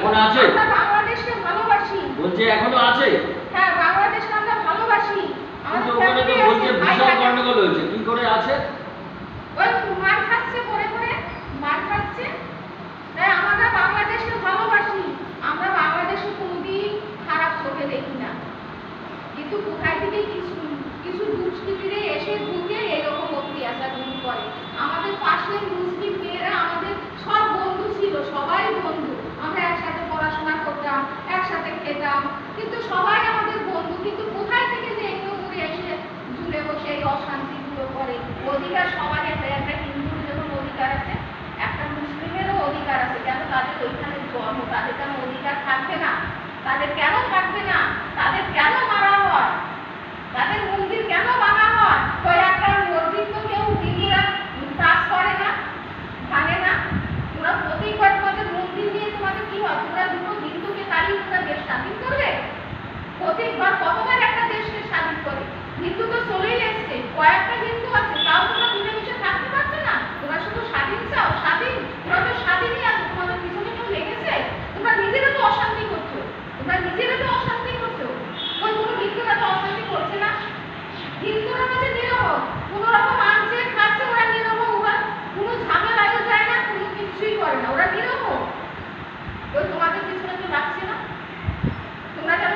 এখন আছে? আমরা বাংলাদেশকে ভালোবাসি। বলছে এখনো আছে? হ্যাঁ, বাংলাদেশকে আমরা ভালোবাসি। কিন্তু ওখানে তো বলছে বিশাল গন্ডগোল হয়েছে, কি করে আছে? ওই মার খাচ্ছে করে মার খাচ্ছে। তাই আমরা বাংলাদেশকে ভালোবাসি, আমরা বাংলাদেশকে কোনোদিন খারাপ চোখে দেখি না। কিন্তু কোথায় থেকে কিছু দুষ্কৃতীরা এসে ঢুকে এরকম অত্যাচার করে। আমাদের পাশের মুসলিম মেয়েরা আমাদের সব বন্ধু ছিল, সবাই বন্ধু, আমরা একসাথে পড়াশোনা করতাম, একসাথে খেতাম, কিন্তু সবাই আমাদের বন্ধু। কিন্তু কোথায় থেকে যে এগুলো করে এসে জুড়ে বসে এই অশান্তিগুলো করে। অধিকার সবার একটা হিন্দুর যখন অধিকার আছে, একটা মুসলিমেরও অধিকার আছে। কেন তাদের ওইখানে জন্ম, তাদের কেন অধিকার থাকবে না? তাদের কেন থাকবে না? তাদের কেন মারা হয়? তাদের মন্দির কেন ভাঙা হয়? ওই একটা মসজিদ তো কেউ হিন্দুরা কাজ করে না, ভাঙে না। তোমরা প্রতিবার তোমাদের মন্দির নিয়ে তোমাদের কি হয়? তোমরা দুটো হিন্দুকে তাড়িয়ে তোমরা দেশ স্বাধীন করবে? প্রত্যেকবার কতবার একটা দেশকে স্বাধীন করে? হিন্দু তো চলেই এসছে, কয়েকটা হিন্দু আছে, তাও তোমরা মিলেমিশে থাকতে পারছো না। তোমরা শুধু স্বাধীন চাও, স্বাধীন। তোমরা তো স্বাধীনই আছো, তোমাদের পিছনে কেউ লেগেছে? তোমরা নিজেরা তো অশান্তি করছো, তোমরা নিজেরা তো অশান্তি করছো। ওই কোনো হিন্দুরা তো অশান্তি করছে না। হিন্দুরা হচ্ছে নিরহ, কোনো রকম আনছে খাচ্ছে, ওরা নিরহ, ওরা কোনো ঝামেলায়ও যায় না, কোনো কিছুই করে না, ওরা নিরহ। ওই তোমাদের পিছনে তো লাগছে না, তোমরা যেন